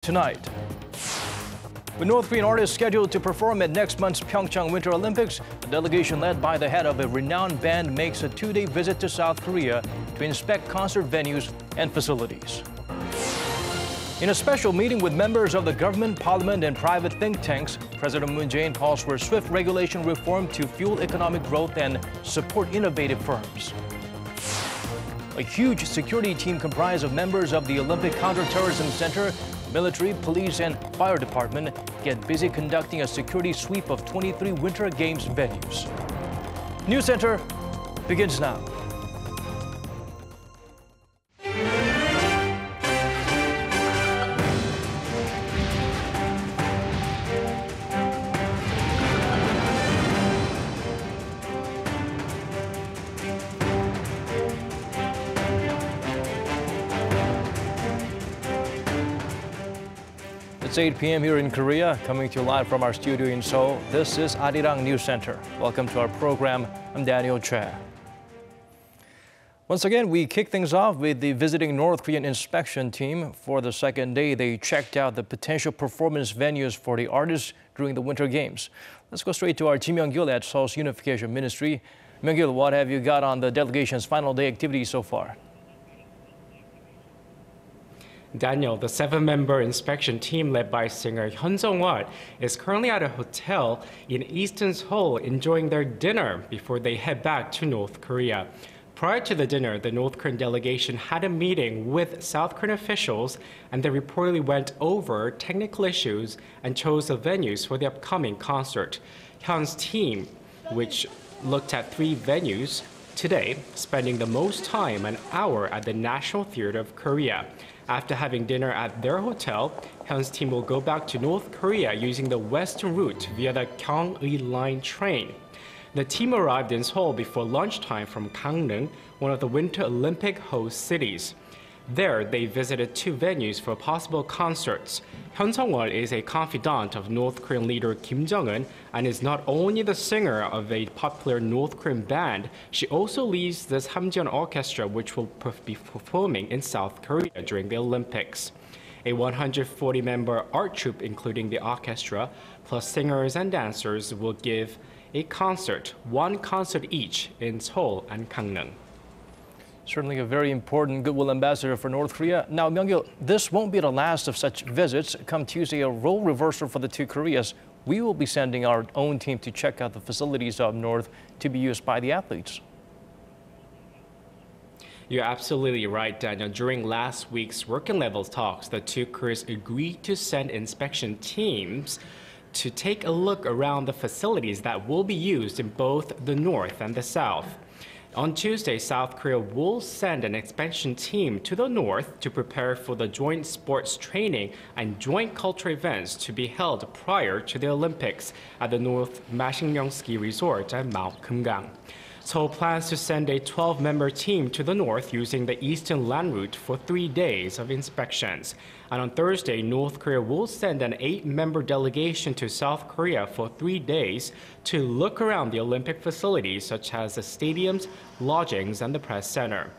Tonight, with North Korean artists scheduled to perform at next month's PyeongChang Winter Olympics, a delegation led by the head of a renowned band makes a two-day visit to South Korea to inspect concert venues and facilities. In a special meeting with members of the government, parliament, and private think tanks, President Moon Jae-in calls for swift regulation reform to fuel economic growth and support innovative firms. A huge security team comprised of members of the Olympic Counter-Terrorism Center, military, police, and fire department get busy conducting a security sweep of 23 Winter Games venues. NEWSCENTER begins now. It's 8 p.m. here in Korea, coming to you live from our studio in Seoul. This is Arirang News Center. Welcome to our program. I'm Daniel Che. Once again, we kick things off with the visiting North Korean inspection team. For the second day, they checked out the potential performance venues for the artists during the Winter Games. Let's go straight to our Kim Myung-gil at Seoul's Unification Ministry. Myung-gil, what have you got on the delegation's final day activities so far? Daniel, the 7-member inspection team led by singer Hyun Sung-won is currently at a hotel in Eastern Seoul enjoying their dinner before they head back to North Korea. Prior to the dinner, the North Korean delegation had a meeting with South Korean officials, and they reportedly went over technical issues and chose the venues for the upcoming concert. Hyun's team, which looked at 3 venues today, spending the most time, an hour, at the National Theater of Korea. After having dinner at their hotel, Hyun's team will go back to North Korea using the western route via the Gyeongui Line train. The team arrived in Seoul before lunchtime from Gangneung, one of the Winter Olympic host cities. There, they visited 2 venues for possible concerts. Hyun Sung-won is a confidant of North Korean leader Kim Jong-un and is not only the singer of a popular North Korean band, she also leads the Samjeon Orchestra, which will be performing in South Korea during the Olympics. A 140-member art troupe, including the orchestra, plus singers and dancers, will give a concert, 1 concert each, in Seoul and Gangneung. Certainly a very important goodwill ambassador for North Korea. Now, Myung-gil, this won't be the last of such visits. Come Tuesday, a role reversal for the 2 Koreas. We will be sending our own team to check out the facilities up north to be used by the athletes. You're absolutely right, Daniel. During last week's working level talks, the 2 Koreas agreed to send inspection teams to take a look around the facilities that will be used in both the north and the south. On Tuesday, South Korea will send an inspection team to the north to prepare for the joint sports training and joint cultural events to be held prior to the Olympics at the North Masingyong Ski Resort at Mount Kumgang. Seoul plans to send a 12-member team to the north using the eastern land route for 3 days of inspections. And on Thursday, North Korea will send an 8-member delegation to South Korea for 3 days to look around the Olympic facilities such as the stadiums, lodgings, and the press center.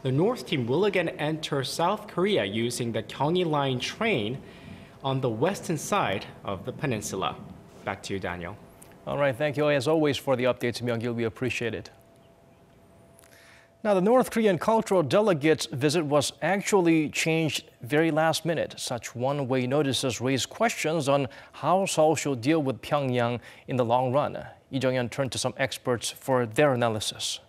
The North team will again enter South Korea using the Gyeongui Line train on the western side of the peninsula. Back to you, Daniel. All right, thank you as always for the updates, Myung-gil. We appreciate it. Now, the North Korean cultural delegates' visit was actually changed very last minute. Such one-way notices raised questions on how Seoul should deal with Pyongyang in the long run. Lee Jong-yeon turned to some experts for their analysis.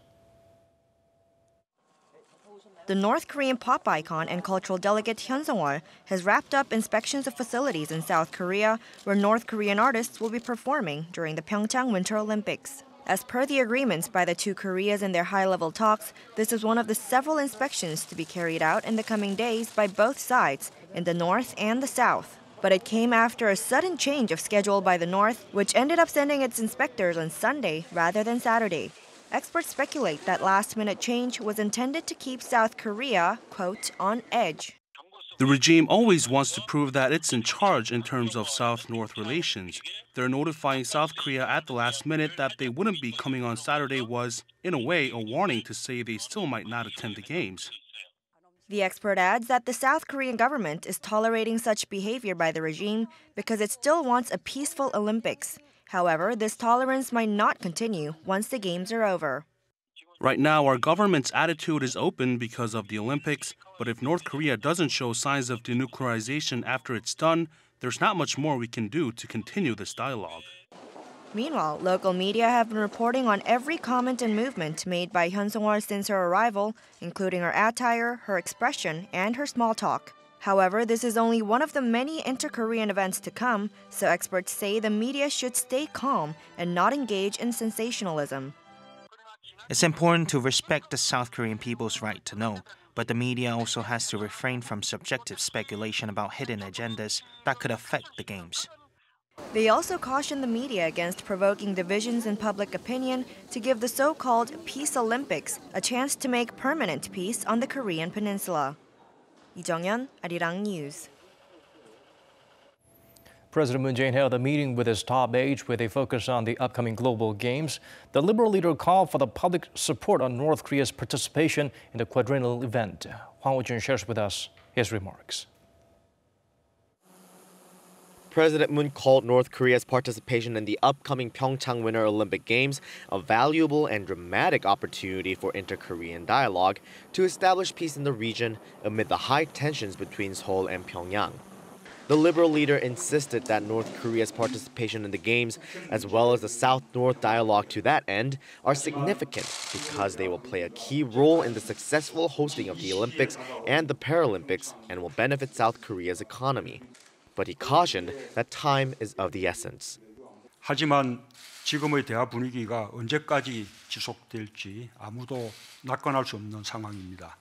The North Korean pop icon and cultural delegate Hyun Sung-won has wrapped up inspections of facilities in South Korea where North Korean artists will be performing during the PyeongChang Winter Olympics. As per the agreements by the 2 Koreas in their high-level talks, this is one of the several inspections to be carried out in the coming days by both sides, in the north and the south. But it came after a sudden change of schedule by the north, which ended up sending its inspectors on Sunday rather than Saturday. Experts speculate that last-minute change was intended to keep South Korea, quote, on edge. The regime always wants to prove that it's in charge in terms of South-North relations. Their notifying South Korea at the last minute that they wouldn't be coming on Saturday was, in a way, a warning to say they still might not attend the games. The expert adds that the South Korean government is tolerating such behavior by the regime because it still wants a peaceful Olympics. However, this tolerance might not continue once the Games are over. Right now, our government's attitude is open because of the Olympics, but if North Korea doesn't show signs of denuclearization after it's done, there's not much more we can do to continue this dialogue. Meanwhile, local media have been reporting on every comment and movement made by Hyun Sung-wol since her arrival, including her attire, her expression, and her small talk. However, this is only one of the many inter-Korean events to come, so experts say the media should stay calm and not engage in sensationalism. It's important to respect the South Korean people's right to know, but the media also has to refrain from subjective speculation about hidden agendas that could affect the Games. They also caution the media against provoking divisions in public opinion to give the so-called Peace Olympics a chance to make permanent peace on the Korean Peninsula. Lee Jung-yeon, Arirang News. President Moon Jae-in held a meeting with his top aides with a focus on the upcoming global games. The Liberal leader called for the public support on North Korea's participation in the quadrennial event. Hwang Woo-jun shares with us his remarks. President Moon called North Korea's participation in the upcoming PyeongChang Winter Olympic Games a valuable and dramatic opportunity for inter-Korean dialogue to establish peace in the region amid the high tensions between Seoul and Pyongyang. The Liberal leader insisted that North Korea's participation in the Games, as well as the South-North dialogue to that end, are significant because they will play a key role in the successful hosting of the Olympics and the Paralympics and will benefit South Korea's economy. But he cautioned that time is of the essence. 하지만 지금의 대화 분위기가 언제까지 지속될지 아무도 낙관할 수 없는 상황입니다.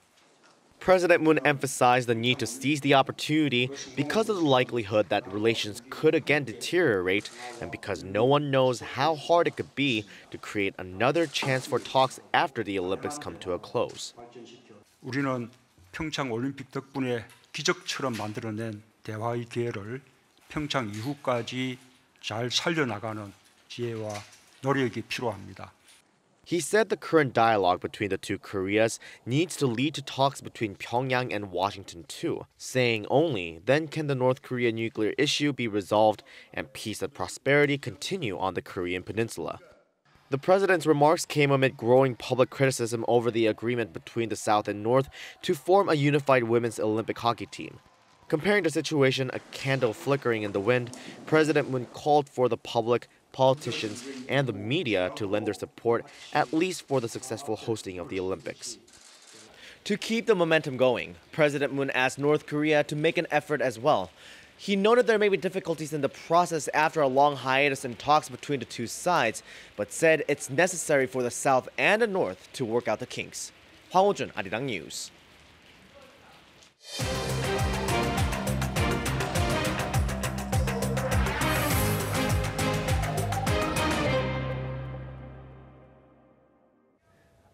President Moon emphasized the need to seize the opportunity because of the likelihood that relations could again deteriorate and because no one knows how hard it could be to create another chance for talks after the Olympics come to a close. 우리는 평창 올림픽 덕분에 기적처럼 만들어낸 대화의 기회를 평창 이후까지 잘 살려나가는 지혜와 노력이 필요합니다. He said the current dialogue between the two Koreas needs to lead to talks between Pyongyang and Washington too, saying only then can the North Korea nuclear issue be resolved and peace and prosperity continue on the Korean Peninsula. The president's remarks came amid growing public criticism over the agreement between the South and North to form a unified women's Olympic hockey team. Comparing the situation a candle flickering in the wind, President Moon called for the public, politicians, and the media to lend their support at least for the successful hosting of the Olympics. To keep the momentum going, President Moon asked North Korea to make an effort as well. He noted there may be difficulties in the process after a long hiatus in talks between the two sides, but said it's necessary for the South and the North to work out the kinks. Hwang Woo-jun, Arirang News.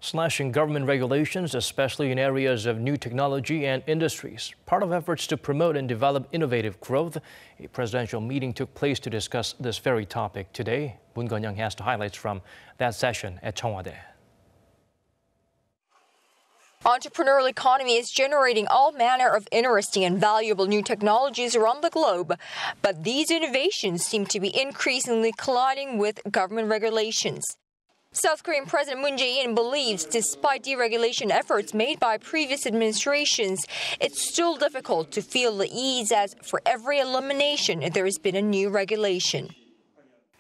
Slashing government regulations, especially in areas of new technology and industries. Part of efforts to promote and develop innovative growth. A presidential meeting took place to discuss this very topic today. Moon Gun-young has the highlights from that session at Cheongwade. Entrepreneurial economy is generating all manner of interesting and valuable new technologies around the globe. But these innovations seem to be increasingly colliding with government regulations. South Korean President Moon Jae-in believes despite deregulation efforts made by previous administrations, it's still difficult to feel the ease as for every elimination there has been a new regulation.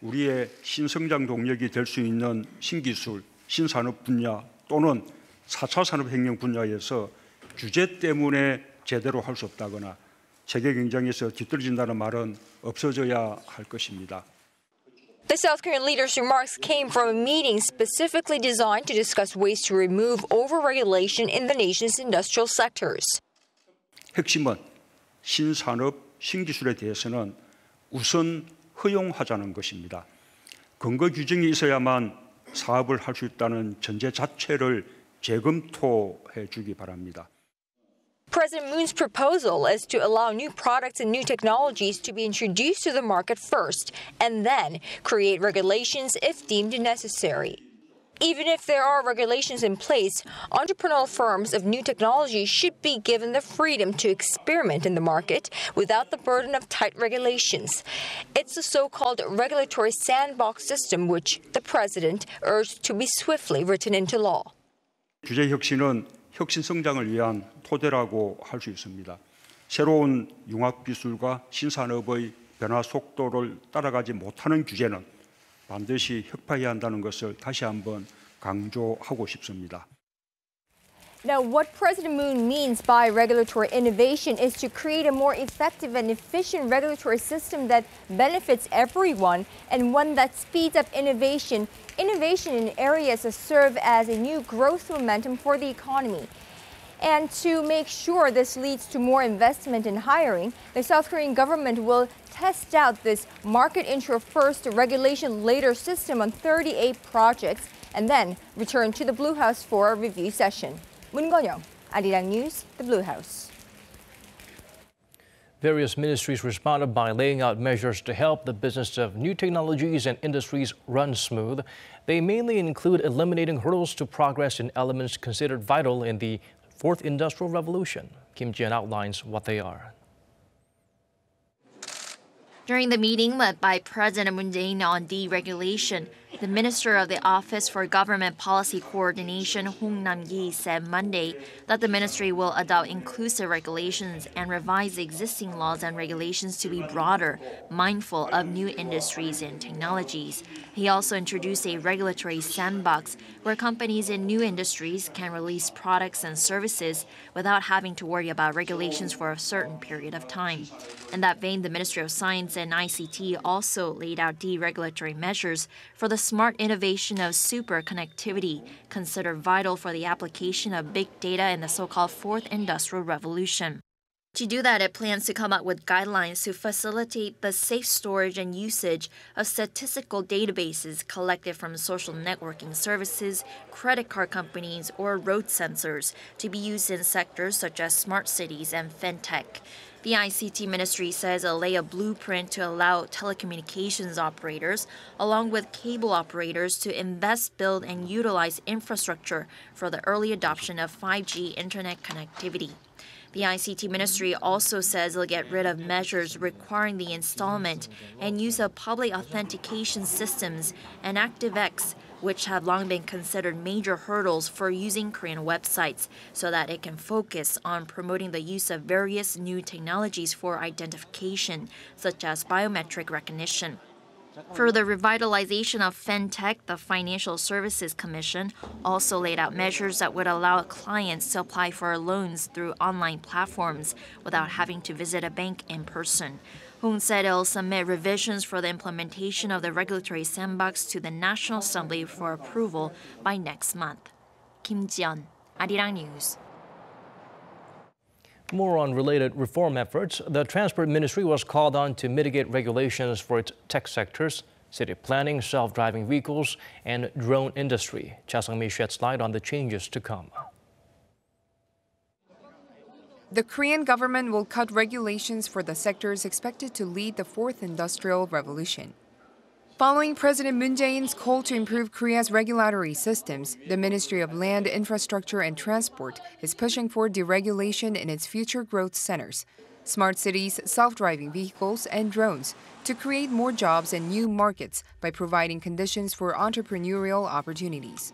우리의 신성장 동력이 될 수 있는 신기술, 신산업 분야 또는 4차 산업혁명 분야에서 규제 때문에 제대로 할 수 없다거나 세계 경쟁에서 뒤떨어진다는 말은 없어져야 할 것입니다. The South Korean leader's remarks came from a meeting specifically designed to discuss ways to remove over-regulation in the nation's industrial sectors. 핵심은 신산업, 신기술에 대해서는 우선 허용하자는 것입니다. 근거 규정이 있어야만 사업을 할 수 있다는 전제 자체를 재검토해 주기 바랍니다. President Moon's proposal is to allow new products and new technologies to be introduced to the market first, and then create regulations if deemed necessary. Even if there are regulations in place, entrepreneurial firms of new technology should be given the freedom to experiment in the market without the burden of tight regulations. It's the so-called regulatory sandbox system which the president urged to be swiftly written into law. 규제 혁신은 혁신 성장을 위한 토대라고 할 수 있습니다. 새로운 융합 기술과 신산업의 변화 속도를 따라가지 못하는 규제는 반드시 혁파해야 한다는 것을 다시 한번 강조하고 싶습니다. Now, what President Moon means by regulatory innovation is to create a more effective and efficient regulatory system that benefits everyone and one that speeds up innovation in areas that serve as a new growth momentum for the economy. And to make sure this leads to more investment in hiring, the South Korean government will test out this market intro first, regulation later system on 38 projects and then return to the Blue House for a review session. Moon Gon-young, Arirang News, the Blue House. Various ministries responded by laying out measures to help the business of new technologies and industries run smooth. They mainly include eliminating hurdles to progress in elements considered vital in the Fourth Industrial Revolution. Kim Ji-yeon outlines what they are. During the meeting led by President Moon Jae-in on deregulation, the Minister of the Office for Government Policy Coordination, Hong Nam-gi, said Monday that the ministry will adopt inclusive regulations and revise existing laws and regulations to be broader, mindful of new industries and technologies. He also introduced a regulatory sandbox where companies in new industries can release products and services without having to worry about regulations for a certain period of time. In that vein, the Ministry of Science and ICT also laid out deregulatory measures for the smart innovation of super connectivity, considered vital for the application of big data in the so-called Fourth Industrial Revolution. To do that, it plans to come up with guidelines to facilitate the safe storage and usage of statistical databases collected from social networking services, credit card companies, or road sensors to be used in sectors such as smart cities and fintech. The ICT Ministry says it'll lay a blueprint to allow telecommunications operators, along with cable operators, to invest, build, and utilize infrastructure for the early adoption of 5G internet connectivity. The ICT Ministry also says it'll get rid of measures requiring the installment and use of public authentication systems and ActiveX, which have long been considered major hurdles for using Korean websites, so that it can focus on promoting the use of various new technologies for identification, such as biometric recognition. For the revitalization of fintech, the Financial Services Commission also laid out measures that would allow clients to apply for loans through online platforms without having to visit a bank in person. Hong said it'll submit revisions for the implementation of the regulatory sandbox to the National Assembly for approval by next month. Kim Ji-yeon, Arirang News. More on related reform efforts. The Transport Ministry was called on to mitigate regulations for its tech sectors, city planning, self-driving vehicles, and drone industry. Cha Sang-mi sheds light on the changes to come. The Korean government will cut regulations for the sectors expected to lead the Fourth Industrial Revolution. Following President Moon Jae-in's call to improve Korea's regulatory systems, the Ministry of Land, Infrastructure and Transport is pushing for deregulation in its future growth centers, smart cities, self-driving vehicles, and drones, to create more jobs and new markets by providing conditions for entrepreneurial opportunities.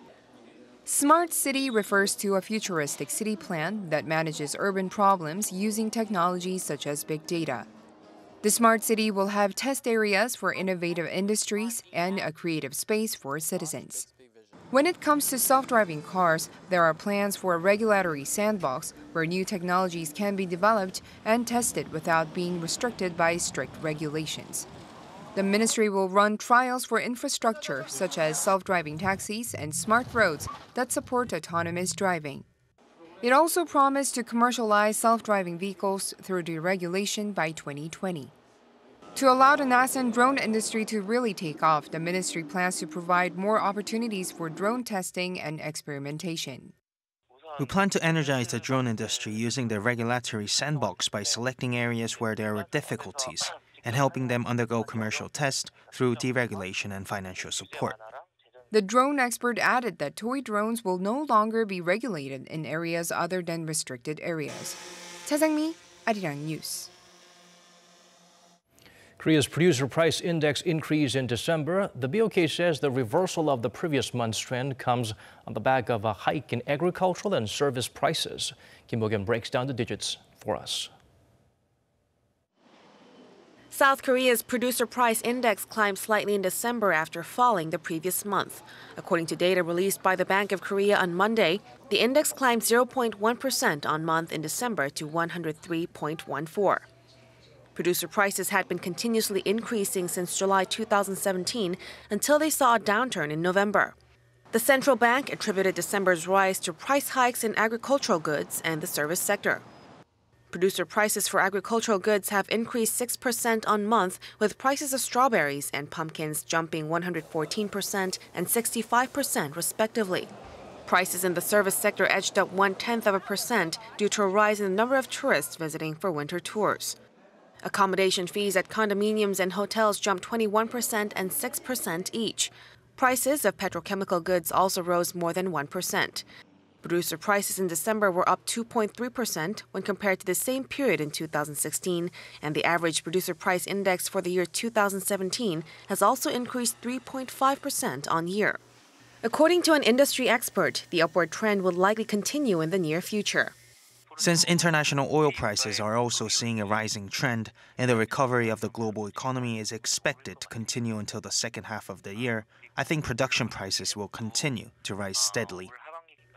Smart City refers to a futuristic city plan that manages urban problems using technologies such as big data. The Smart City will have test areas for innovative industries and a creative space for citizens. When it comes to self-driving cars, there are plans for a regulatory sandbox where new technologies can be developed and tested without being restricted by strict regulations. The ministry will run trials for infrastructure such as self-driving taxis and smart roads that support autonomous driving. It also promised to commercialize self-driving vehicles through deregulation by 2020. To allow the nascent drone industry to really take off, the ministry plans to provide more opportunities for drone testing and experimentation. We plan to energize the drone industry using the regulatory sandbox by selecting areas where there are difficulties and helping them undergo commercial tests through deregulation and financial support. The drone expert added that toy drones will no longer be regulated in areas other than restricted areas. 차상미, Arirang News. Korea's producer price index increased in December. The BOK says the reversal of the previous month's trend comes on the back of a hike in agricultural and service prices. Kim Bo-kyun breaks down the digits for us. South Korea's producer price index climbed slightly in December after falling the previous month. According to data released by the Bank of Korea on Monday, the index climbed 0.1% on month in December to 103.14. Producer prices had been continuously increasing since July 2017 until they saw a downturn in November. The central bank attributed December's rise to price hikes in agricultural goods and the service sector. Producer prices for agricultural goods have increased 6% on month, with prices of strawberries and pumpkins jumping 114% and 65% respectively. Prices in the service sector edged up 0.1% due to a rise in the number of tourists visiting for winter tours. Accommodation fees at condominiums and hotels jumped 21% and 6% each. Prices of petrochemical goods also rose more than 1%. Producer prices in December were up 2.3% when compared to the same period in 2016, and the average producer price index for the year 2017 has also increased 3.5% on year. According to an industry expert, the upward trend will likely continue in the near future. Since international oil prices are also seeing a rising trend and the recovery of the global economy is expected to continue until the second half of the year, I think production prices will continue to rise steadily.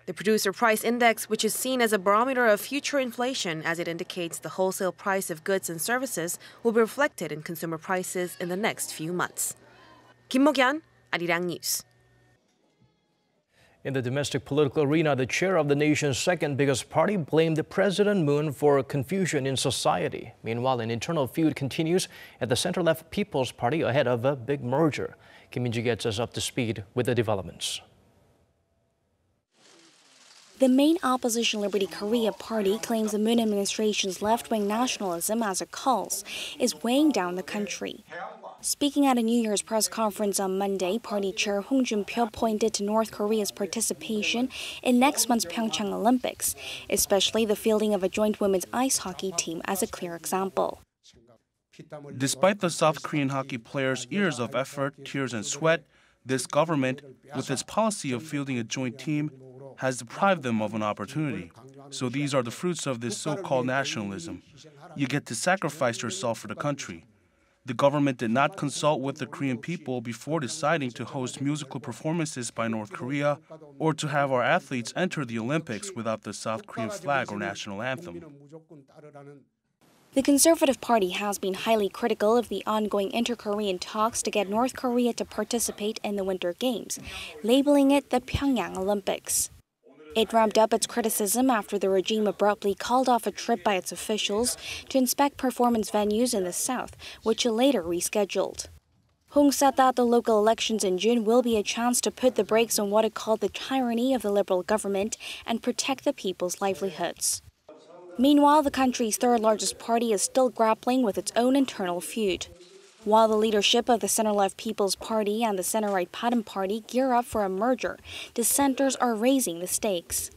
The producer price index, which is seen as a barometer of future inflation as it indicates the wholesale price of goods and services, will be reflected in consumer prices in the next few months. Kim Bo-kyun, Arirang News. In the domestic political arena, the chair of the nation's second biggest party blamed President Moon for confusion in society. Meanwhile, an internal feud continues at the center-left People's Party ahead of a big merger. Kim Min-ji gets us up to speed with the developments. The main opposition Liberty Korea party claims the Moon administration's left-wing nationalism, as it calls, is weighing down the country. Speaking at a New Year's press conference on Monday, party chair Hong Jun-pyo pointed to North Korea's participation in next month's PyeongChang Olympics, especially the fielding of a joint women's ice hockey team as a clear example. Despite the South Korean hockey players' years of effort, tears and sweat, this government, with its policy of fielding a joint team, has deprived them of an opportunity. So these are the fruits of this so-called nationalism. You get to sacrifice yourself for the country. The government did not consult with the Korean people before deciding to host musical performances by North Korea or to have our athletes enter the Olympics without the South Korean flag or national anthem. The Conservative Party has been highly critical of the ongoing inter-Korean talks to get North Korea to participate in the Winter Games, labeling it the PyeongChang Olympics. It ramped up its criticism after the regime abruptly called off a trip by its officials to inspect performance venues in the south, which it later rescheduled. Hong said that the local elections in June will be a chance to put the brakes on what it called the tyranny of the Liberal government and protect the people's livelihoods. Meanwhile, the country's third-largest party is still grappling with its own internal feud. While the leadership of the center-left People's Party and the center-right Padam Party gear up for a merger, dissenters are raising the stakes.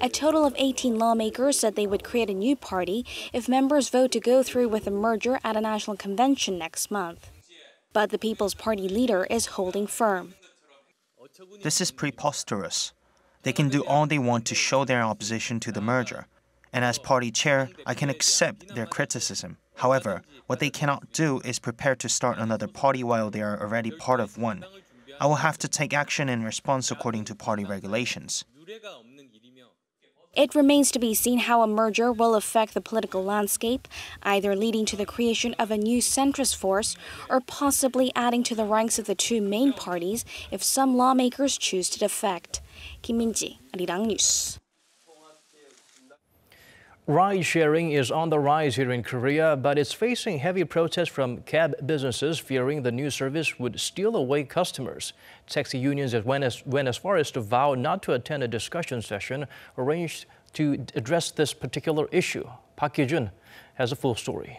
A total of 18 lawmakers said they would create a new party if members vote to go through with the merger at a national convention next month. But the People's Party leader is holding firm. This is preposterous. They can do all they want to show their opposition to the merger. And as party chair, I can accept their criticism. However, what they cannot do is prepare to start another party while they are already part of one. I will have to take action in response according to party regulations. It remains to be seen how a merger will affect the political landscape, either leading to the creation of a new centrist force or possibly adding to the ranks of the two main parties if some lawmakers choose to defect. Kim Min-ji, Arirang News. Ride-sharing is on the rise here in Korea, but it's facing heavy protests from cab businesses fearing the new service would steal away customers. Taxi unions went as far as to vow not to attend a discussion session arranged to address this particular issue. Park Hye-jun has a full story.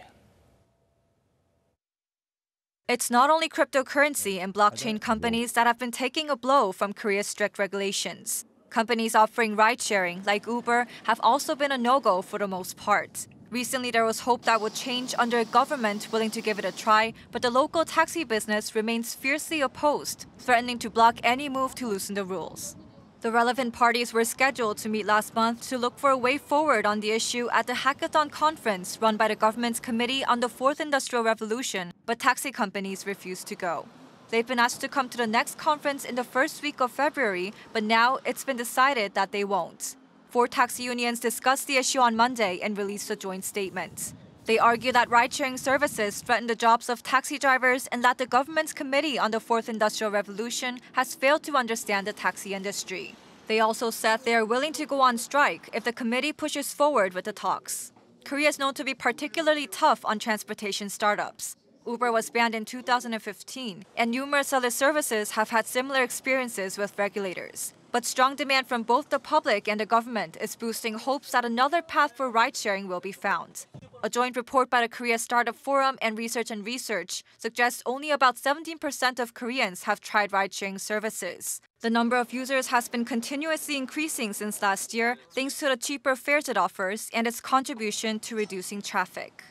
It's not only cryptocurrency and blockchain companies that have been taking a blow from Korea's strict regulations. Companies offering ride-sharing, like Uber, have also been a no-go for the most part. Recently, there was hope that would change under a government willing to give it a try, but the local taxi business remains fiercely opposed, threatening to block any move to loosen the rules. The relevant parties were scheduled to meet last month to look for a way forward on the issue at the hackathon conference run by the government's Committee on the Fourth Industrial Revolution, but taxi companies refused to go. They've been asked to come to the next conference in the first week of February, but now it's been decided that they won't. 4 taxi unions discussed the issue on Monday and released a joint statement. They argue that ride-sharing services threaten the jobs of taxi drivers and that the government's Committee on the Fourth Industrial Revolution has failed to understand the taxi industry. They also said they are willing to go on strike if the committee pushes forward with the talks. Korea is known to be particularly tough on transportation startups. Uber was banned in 2015, and numerous other services have had similar experiences with regulators. But strong demand from both the public and the government is boosting hopes that another path for ride-sharing will be found. A joint report by the Korea Startup Forum and Research suggests only about 17% of Koreans have tried ride-sharing services. The number of users has been continuously increasing since last year, thanks to the cheaper fares it offers and its contribution to reducing traffic.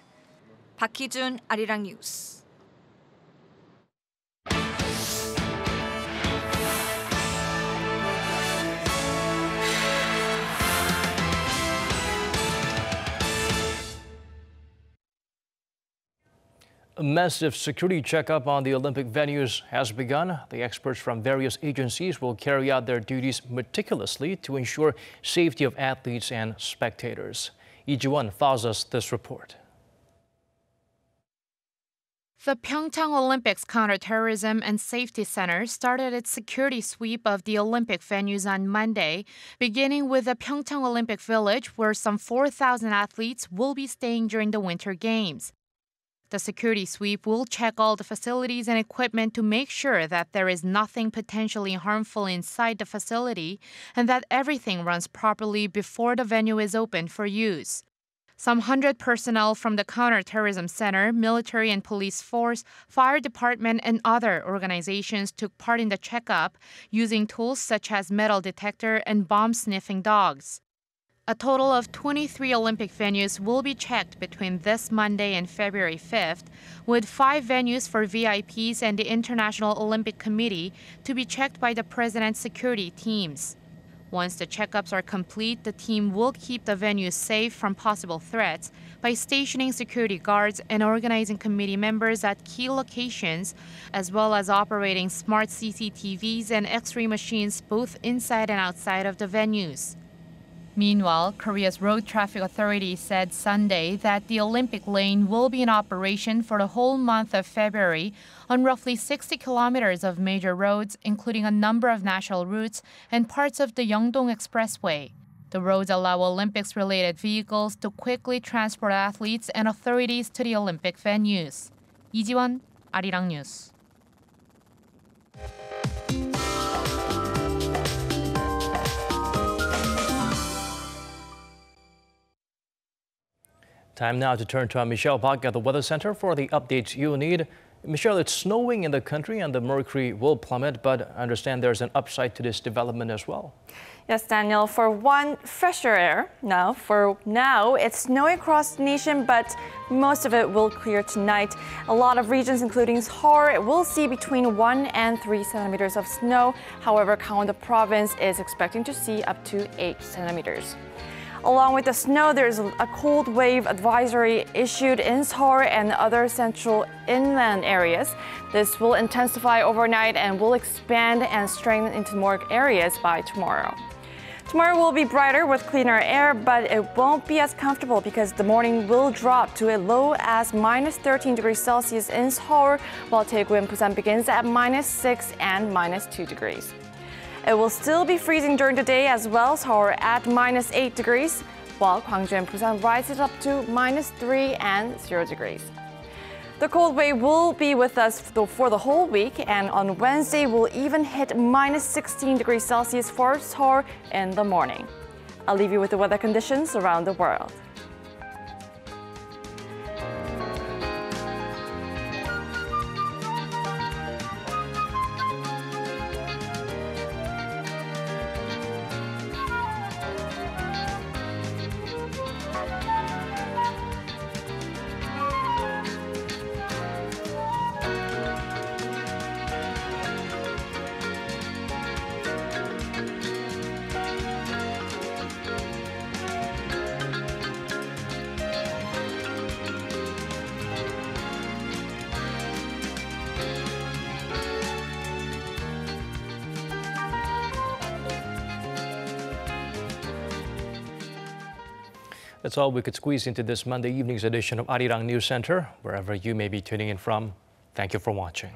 Park Hee-jun, Arirang News. A massive security checkup on the Olympic venues has begun. The experts from various agencies will carry out their duties meticulously to ensure safety of athletes and spectators. Lee Ji-won files us this report. The PyeongChang Olympics Counter-Terrorism and Safety Center started its security sweep of the Olympic venues on Monday, beginning with the PyeongChang Olympic Village, where some 4,000 athletes will be staying during the Winter Games. The security sweep will check all the facilities and equipment to make sure that there is nothing potentially harmful inside the facility and that everything runs properly before the venue is open for use. Some 100 personnel from the Counter-Terrorism Center, military and police force, fire department, and other organizations took part in the checkup using tools such as metal detector and bomb-sniffing dogs. A total of 23 Olympic venues will be checked between this Monday and February 5th, with 5 venues for VIPs and the International Olympic Committee to be checked by the president's security teams. Once the checkups are complete, the team will keep the venues safe from possible threats by stationing security guards and organizing committee members at key locations, as well as operating smart CCTVs and X-ray machines both inside and outside of the venues. Meanwhile, Korea's Road Traffic Authority said Sunday that the Olympic lane will be in operation for the whole month of February on roughly 60 kilometers of major roads, including a number of national routes and parts of the Yeongdong Expressway. The roads allow Olympics-related vehicles to quickly transport athletes and authorities to the Olympic venues. Lee Ji-won, Arirang News. Time now to turn to Michelle Park at the Weather Center for the updates you need. Michelle, it's snowing in the country and the mercury will plummet, but I understand there's an upside to this development as well. Yes, Daniel, for one, fresher air. For now, it's snowy across the nation, but most of it will clear tonight. A lot of regions, including Seoul, will see between 1 and 3 centimeters of snow. However, Gangwon province is expecting to see up to 8 centimeters. Along with the snow, there's a cold wave advisory issued in Seoul and other central inland areas. This will intensify overnight and will expand and strengthen into more areas by tomorrow. Tomorrow will be brighter with cleaner air, but it won't be as comfortable because the morning will drop to a low as minus 13 degrees Celsius in Seoul, while Daegu and Busan begins at minus 6 and minus 2 degrees. It will still be freezing during the day as well, Seoul at minus 8 degrees, while Gwangju and Busan rises up to minus 3 and 0 degrees. The cold wave will be with us for the whole week, and on Wednesday we'll even hit minus 16 degrees Celsius for Seoul in the morning. I'll leave you with the weather conditions around the world. That's all we could squeeze into this Monday evening's edition of Arirang News Center. Wherever you may be tuning in from, thank you for watching.